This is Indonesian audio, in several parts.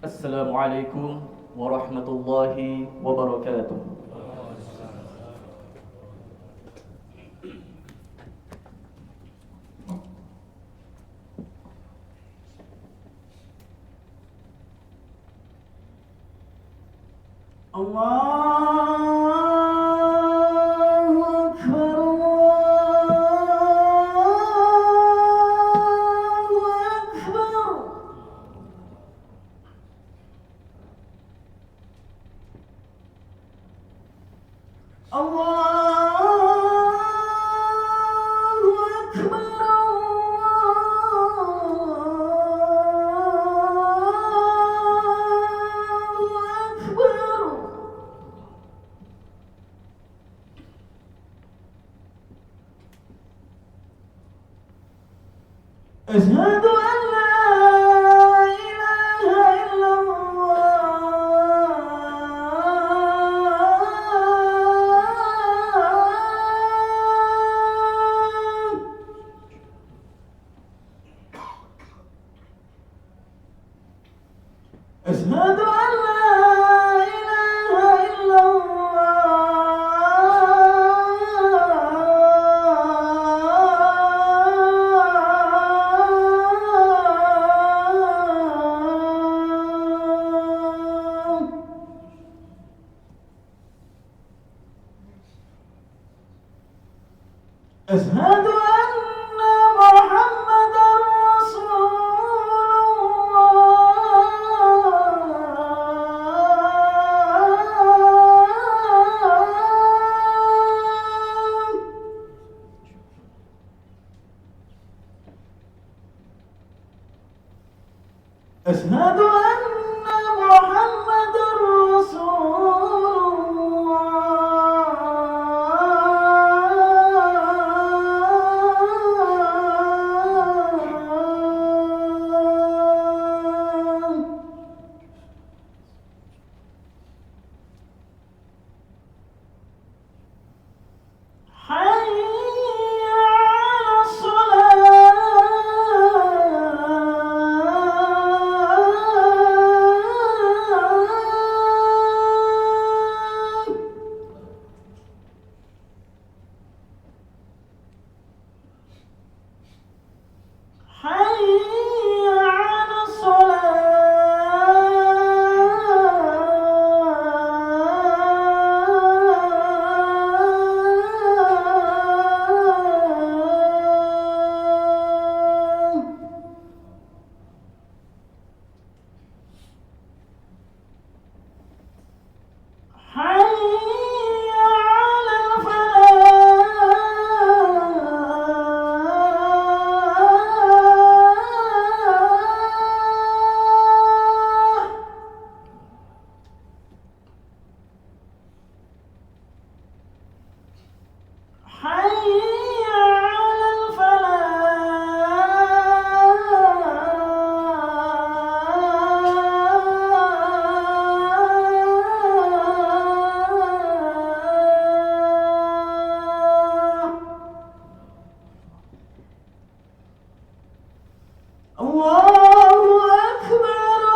Assalamualaikum warahmatullahi wabarakatuh. Allahu Akbar, Allahu Akbar. Allahu Akbar, Allahu Akbar. Asyhadu an la ilaha illallah. Asyhadu an la ilaha illallah. أشهد أن محمدا رسول الله. أشهد أن محمدا رسول الله. حي على الصلاة. حي على الصلاة. حي على الفلاح. حي على الفلاح. الله أكبر،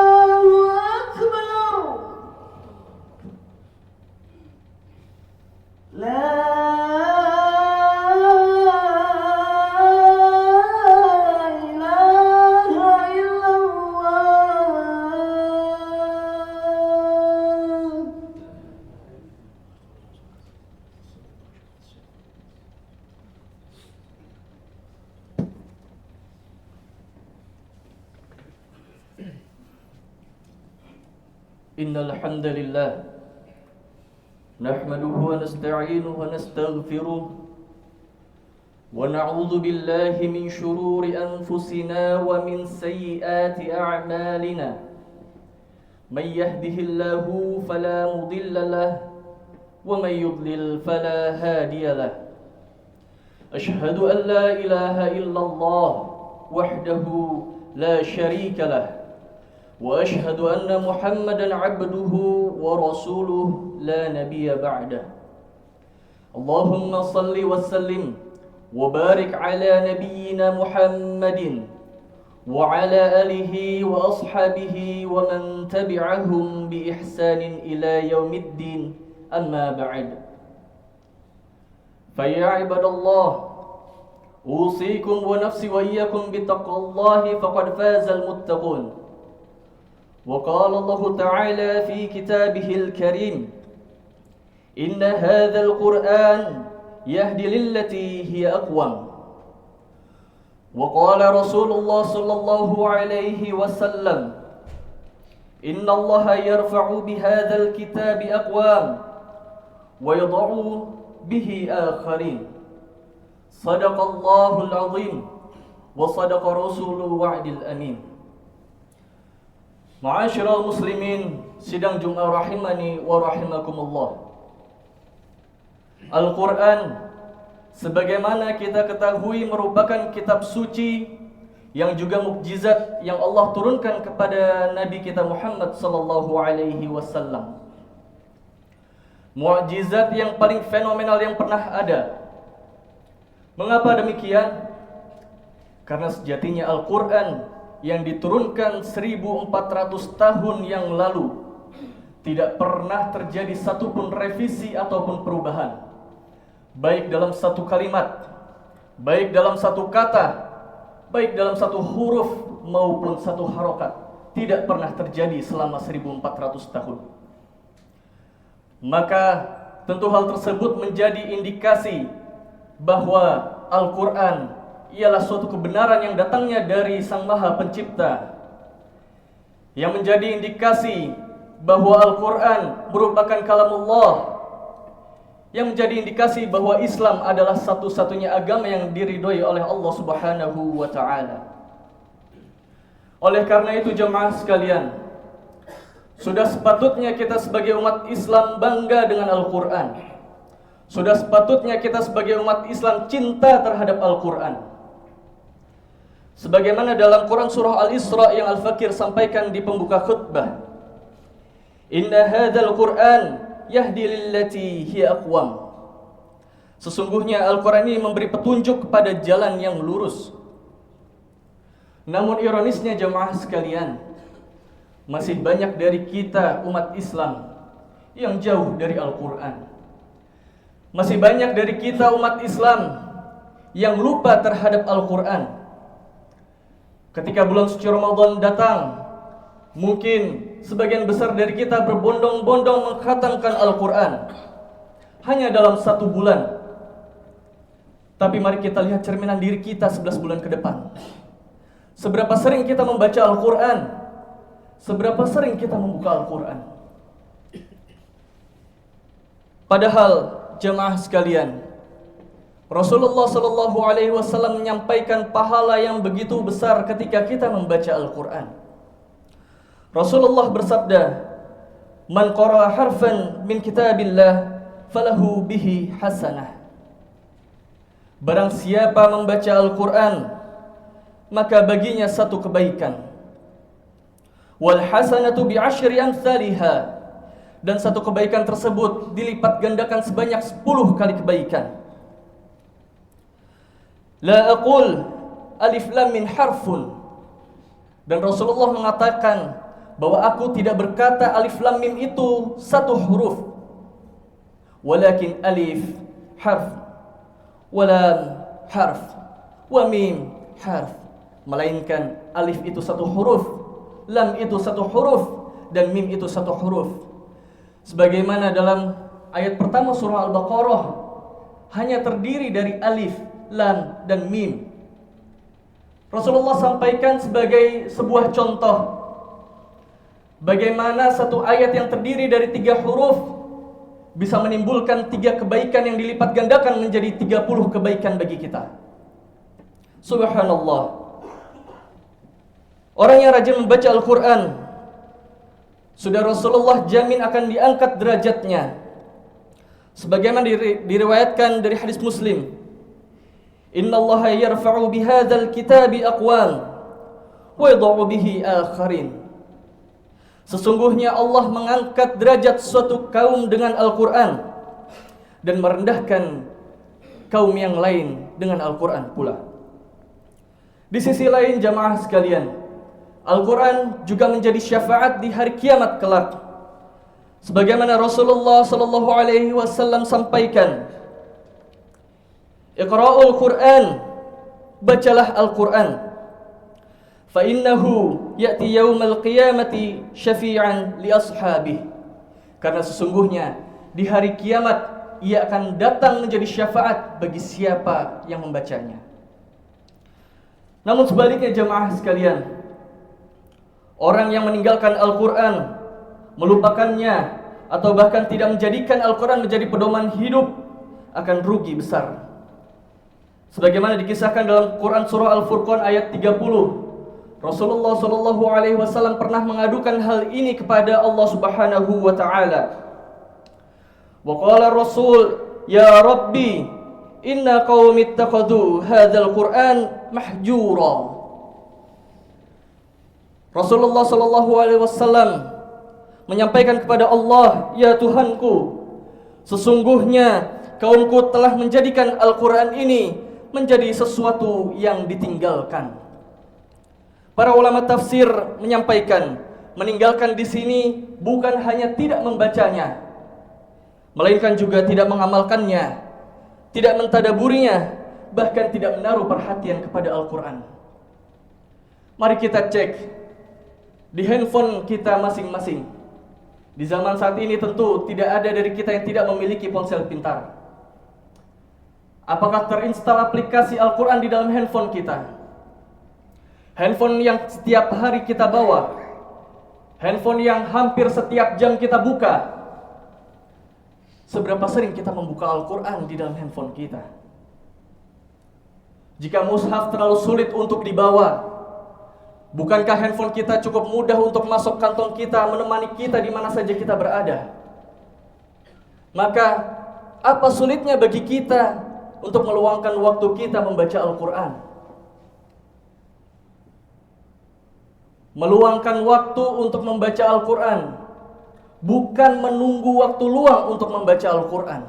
الله أكبر. لا إله إلا الله. إن الحمد لله نحمده ونستعينه ونستغفره ونعوذ بالله من شرور أنفسنا ومن سيئات أعمالنا. من يهده الله فلا مضل له ومن يضلل فلا هادي له. أشهد أن لا إله إلا الله وحده لا شريك له وأشهد أن محمدا عبده ورسوله لا نبي بعده اللهم صل وسلم وبارك على نبينا محمد وعلى آله وأصحابه ومن تبعهم بإحسان إلى يوم الدين أما بعد فيا عباد الله أوصيكم ونفسي وإياكم بتقوى الله فقد فاز المتقون وقال الله تعالى في كتابه الكريم إن هذا القرآن يهدي للتي هي أقوم وقال رسول الله صلى الله عليه وسلم إن الله يرفع بهذا الكتاب أقوام ويضع به آخرين صدق الله العظيم وصدق رسول الوعد الأمين. Ma'asyiral muslimin, sidang Jumat rahimani wa rahimakumullah. Al-Quran sebagaimana kita ketahui merupakan kitab suci yang juga mukjizat yang Allah turunkan kepada Nabi kita Muhammad sallallahu alaihi wasallam. Mukjizat yang paling fenomenal yang pernah ada. Mengapa demikian? Karena sejatinya Al-Quran yang diturunkan 1400 tahun yang lalu tidak pernah terjadi satupun revisi ataupun perubahan, baik dalam satu kalimat, baik dalam satu kata, baik dalam satu huruf maupun satu harokat. Tidak pernah terjadi selama 1400 tahun. Maka tentu hal tersebut menjadi indikasi bahwa Al-Quran ialah suatu kebenaran yang datangnya dari Sang Maha Pencipta, yang menjadi indikasi bahwa Al-Quran merupakan kalamullah, yang menjadi indikasi bahwa Islam adalah satu-satunya agama yang diridhoi oleh Allah Subhanahu wa ta'ala. Oleh karena itu jemaah sekalian, sudah sepatutnya kita sebagai umat Islam bangga dengan Al-Quran. Sudah sepatutnya kita sebagai umat Islam cinta terhadap Al-Quran. Sebagaimana dalam Quran surah Al-Isra yang Al-Fakir sampaikan di pembuka khutbah, Inna hadzal Quran yahdi lillati hiya aqwam. Sesungguhnya Al-Quran ini memberi petunjuk kepada jalan yang lurus. Namun ironisnya jemaah sekalian, masih banyak dari kita umat Islam yang jauh dari Al-Quran. Masih banyak dari kita umat Islam yang lupa terhadap Al-Quran. Ketika bulan suci Ramadan datang, mungkin sebagian besar dari kita berbondong-bondong mengkhatamkan Al-Quran hanya dalam 1 bulan. Tapi mari kita lihat cerminan diri kita 11 bulan ke depan. Seberapa sering kita membaca Al-Quran? Seberapa sering kita membuka Al-Quran? Padahal jemaah sekalian, Rasulullah sallallahu alaihi wasallam menyampaikan pahala yang begitu besar ketika kita membaca Al-Quran. Rasulullah bersabda, "Man qara'a harfan min kitabillah falahu bihi hasanah." Barang siapa membaca Al-Quran, maka baginya satu kebaikan. Wal hasanatu bi asyri amsalha, dan satu kebaikan tersebut dilipat gandakan sebanyak 10 kali kebaikan. La aqul alif lam min harfun, dan Rasulullah mengatakan bahwa aku tidak berkata alif lam mim itu satu huruf, walakin alif harf, wa lam harf, wa mim harf, melainkan alif itu satu huruf, lam itu satu huruf, dan mim itu satu huruf. Sebagaimana dalam ayat pertama surah Al-Baqarah hanya terdiri dari alif, lam, dan mim. Rasulullah sampaikan sebagai sebuah contoh bagaimana satu ayat yang terdiri dari 3 huruf bisa menimbulkan 3 kebaikan yang dilipat gandakan menjadi 30 kebaikan bagi kita. Subhanallah. Orang yang rajin membaca Al-Quran, sudah Rasulullah jamin akan diangkat derajatnya. Sebagaimana diriwayatkan dari hadis Muslim, Innallaha yarfa'u bihadzal kitabi aqwam wa yadh'u bihi akharin. Sesungguhnya Allah mengangkat derajat suatu kaum dengan Al-Qur'an dan merendahkan kaum yang lain dengan Al-Qur'an pula. Di sisi lain jamaah sekalian, Al-Qur'an juga menjadi syafaat di hari kiamat kelak. Sebagaimana Rasulullah sallallahu alaihi wasallam sampaikan, Iqra'ul Qur'an, bacalah Al-Qur'an. Fa innahu ya'ti yaumal qiyamati syafi'an li ashabihi. Karena sesungguhnya di hari kiamat ia akan datang menjadi syafaat bagi siapa yang membacanya. Namun sebaliknya jamaah sekalian, orang yang meninggalkan Al-Qur'an, melupakannya atau bahkan tidak menjadikan Al-Qur'an menjadi pedoman hidup akan rugi besar. Sebagaimana dikisahkan dalam Quran surah Al-Furqan ayat 30, Rasulullah sallallahu alaihi wasallam pernah mengadukan hal ini kepada Allah Subhanahu wa taala. Wa qala Rasul, "Ya Rabbi, inna qaumi ittakhadhu hadzal Qur'an mahjura." Rasulullah sallallahu alaihi wasallam menyampaikan kepada Allah, "Ya Tuhanku, sesungguhnya kaumku telah menjadikan Al-Qur'an ini menjadi sesuatu yang ditinggalkan." Para ulama tafsir menyampaikan, meninggalkan di sini bukan hanya tidak membacanya, melainkan juga tidak mengamalkannya, tidak mentadaburinya, bahkan tidak menaruh perhatian kepada Al-Qur'an. Mari kita cek di handphone kita masing-masing. Di zaman saat ini tentu tidak ada dari kita yang tidak memiliki ponsel pintar. Apakah terinstal aplikasi Al-Qur'an di dalam handphone kita? Handphone yang setiap hari kita bawa, handphone yang hampir setiap jam kita buka. Seberapa sering kita membuka Al-Qur'an di dalam handphone kita? Jika mushaf terlalu sulit untuk dibawa, bukankah handphone kita cukup mudah untuk masuk kantong kita, menemani kita di mana saja kita berada? Maka, apa sulitnya bagi kita untuk meluangkan waktu kita membaca Al-Qur'an? Meluangkan waktu untuk membaca Al-Qur'an, bukan menunggu waktu luang untuk membaca Al-Qur'an.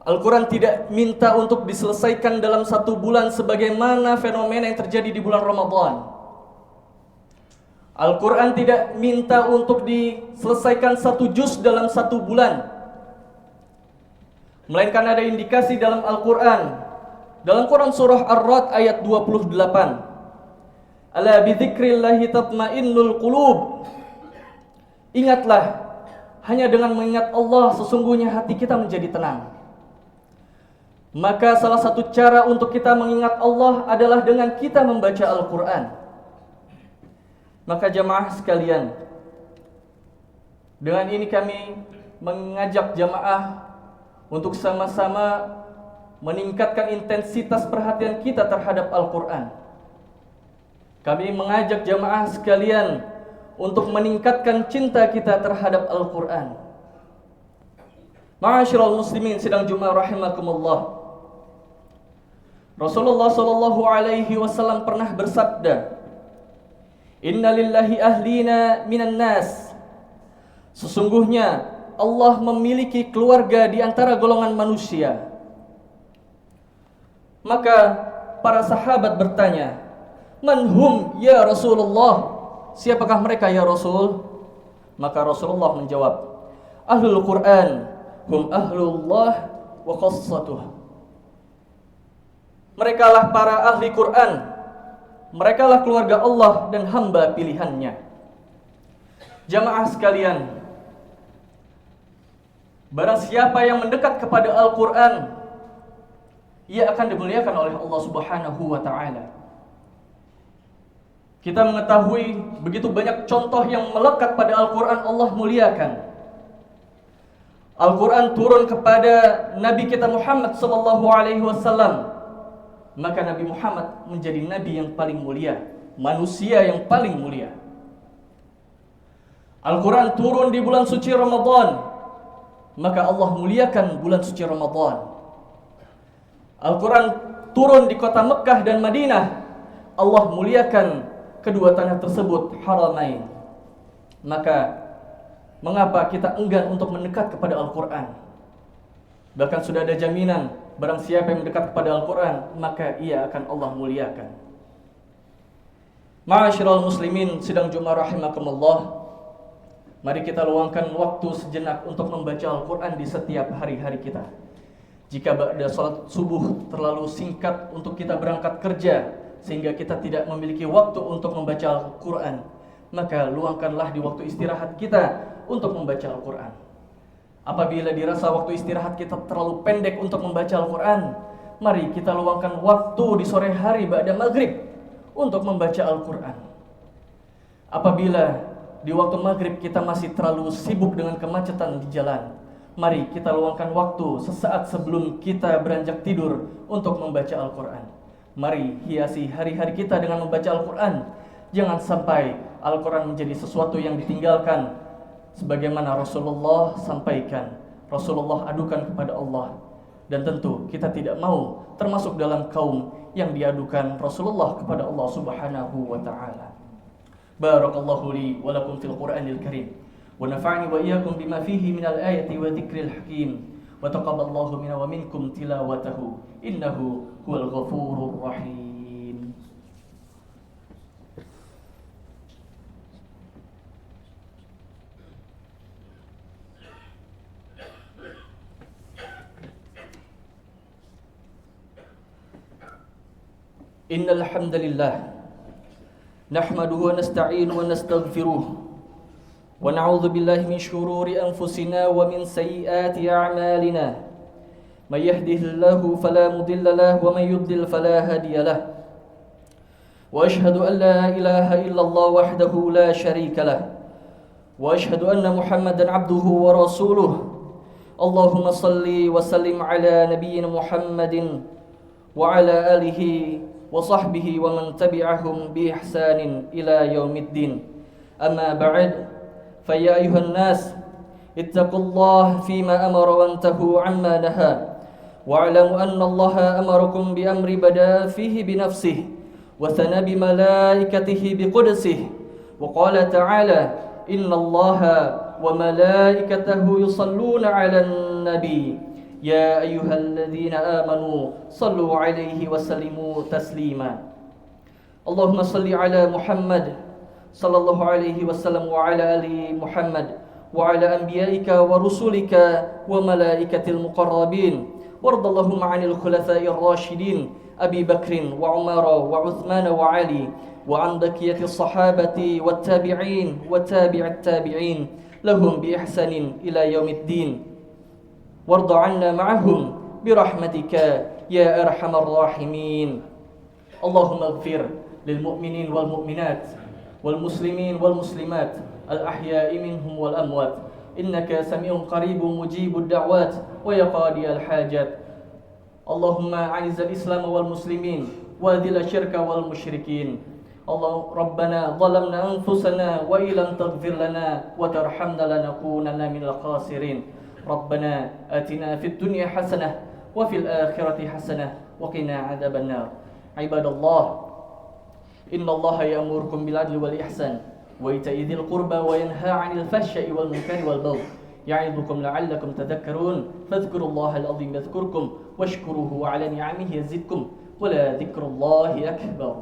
Al-Qur'an tidak minta untuk diselesaikan dalam 1 bulan sebagaimana fenomena yang terjadi di bulan Ramadan. Al-Qur'an tidak minta untuk diselesaikan 1 juz dalam 1 bulan, melainkan ada indikasi dalam Al-Qur'an. Dalam Quran surah Ar-Ra'd ayat 28, "Ala bidzikrillahi tatmainnul qulub." Ingatlah, hanya dengan mengingat Allah sesungguhnya hati kita menjadi tenang. Maka salah satu cara untuk kita mengingat Allah adalah dengan kita membaca Al-Qur'an. Maka jamaah sekalian, dengan ini kami mengajak jamaah untuk sama-sama meningkatkan intensitas perhatian kita terhadap Al-Qur'an. Kami mengajak jamaah sekalian untuk meningkatkan cinta kita terhadap Al-Qur'an. Ma'asyiral muslimin sidang Jumat rahimakumullah. Rasulullah sallallahu alaihi wasallam pernah bersabda, "Inna lillahi ahlina minan nas." Sesungguhnya Allah memiliki keluarga di antara golongan manusia. Maka para sahabat bertanya, "Man hum ya Rasulullah?" Siapakah mereka ya Rasul? Maka Rasulullah menjawab, "Ahlul Qur'an hum ahlullah wa khassatuh." Merekalah para ahli Qur'an, merekalah keluarga Allah dan hamba pilihannya. Jamaah sekalian, barang siapa yang mendekat kepada Al-Qur'an, ia akan dimuliakan oleh Allah Subhanahu wa taala. Kita mengetahui begitu banyak contoh yang melekat pada Al-Qur'an Allah muliakan. Al-Qur'an turun kepada Nabi kita Muhammad sallallahu alaihi wasallam. Maka Nabi Muhammad menjadi nabi yang paling mulia, manusia yang paling mulia. Al-Qur'an turun di bulan suci Ramadan, maka Allah muliakan bulan suci Ramadan. Al-Quran turun di kota Mekkah dan Madinah. Allah muliakan kedua tanah tersebut haramain. Maka mengapa kita enggan untuk mendekat kepada Al-Quran? Bahkan sudah ada jaminan, barang siapa yang mendekat kepada Al-Quran, maka ia akan Allah muliakan. Ma'asyiral muslimin sidang Jumat rahimakumullah. Mari kita luangkan waktu sejenak untuk membaca Al-Quran di setiap hari-hari kita. Jika ba'da salat subuh terlalu singkat untuk kita berangkat kerja, sehingga kita tidak memiliki waktu untuk membaca Al-Quran, maka luangkanlah di waktu istirahat kita untuk membaca Al-Quran. Apabila dirasa waktu istirahat kita terlalu pendek untuk membaca Al-Quran, mari kita luangkan waktu di sore hari ba'da maghrib untuk membaca Al-Quran. Apabila di waktu maghrib kita masih terlalu sibuk dengan kemacetan di jalan, mari kita luangkan waktu sesaat sebelum kita beranjak tidur untuk membaca Al-Quran. Mari hiasi hari-hari kita dengan membaca Al-Quran. Jangan sampai Al-Quran menjadi sesuatu yang ditinggalkan. Sebagaimana Rasulullah sampaikan, Rasulullah adukan kepada Allah. Dan tentu kita tidak mau termasuk dalam kaum yang diadukan Rasulullah kepada Allah Subhanahu wa ta'ala. Barakallahu li wa lakum fil Qur'anil Karim wa nafa'ani wa iyyakum bima fihi minal ayati wa dzikril hakim wa taqabbalallahu minna wa minkum tilawatahu innahu huwal ghafurur rahim. Innal hamdalillah nahmaduhu wa nasta'inuhu wa nastaghfiruh wa na'udzu billahi min shururi anfusina wa min sayyiati a'malina may yahdihillahu fala mudilla lahu wa may yudlil fala hadiya lahu wa ashhadu an la ilaha illallah wahdahu la sharika lahu wa ashhadu anna Muhammadan 'abduhu wa rasuluh. Allahumma salli wa sallim ala nabiyyina Muhammadin wa ala alihi wa sahbihi wa man tabi'ahum bi ihsanin ila yaumiddin. Amma ba'd, fa ya ayuhan nas ittaqullaha fima amara wa antahu amma naha wa alamu anna Allaha amarakum bi amri bada fihi bi nafsihi wa thana bi malaikatihi bi qudsihi wa qala ta'ala inna Allaha wa malaikatahu yusalluna 'alan nabi ya ayyuhalladzina amanu sallu 'alaihi wa sallimu taslima. Allahumma salli 'ala Muhammad sallallahu alaihi wasallam wa 'ala ali Muhammad wa 'ala anbiya'ika wa rusulika wa malaikatil muqarrabin wardallahum 'anil khulafa'ir rasyidin Abi Bakrin wa Umar wa Uthman wa Ali wa 'an baqiyatis sahabati wat tabi'in wa tabi'it tabi'in lahum bi ihsanin ila yaumiddin. وارض عنا معهم برحمتك يا أرحم الراحمين. اللهم اغفر للمؤمنين والمؤمنات والمسلمين والمسلمات الأحياء منهم والأموات إنك سميع قريب مجيب الدعوات ويا قاضي الحاجات. اللهم أعز الإسلام والمسلمين وأذل الشرك والمشركين. اللهم ربنا ظلمنا أنفسنا وإن لم تغفر لنا وترحمنا لنكونن من الخاسرين. ربنا آتنا في الدنيا حسنة وفي الآخرة حسنة وقنا عذاب النار. عباد الله إن الله يأمركم بالعدل والإحسان وإيتاء ذي القربى وينهى عن الفحشاء والمنكر والبغي يعظكم لعلكم تذكرون فاذكروا الله العظيم يذكركم واشكروه على نعمه يزدكم ولذكر الله أكبر.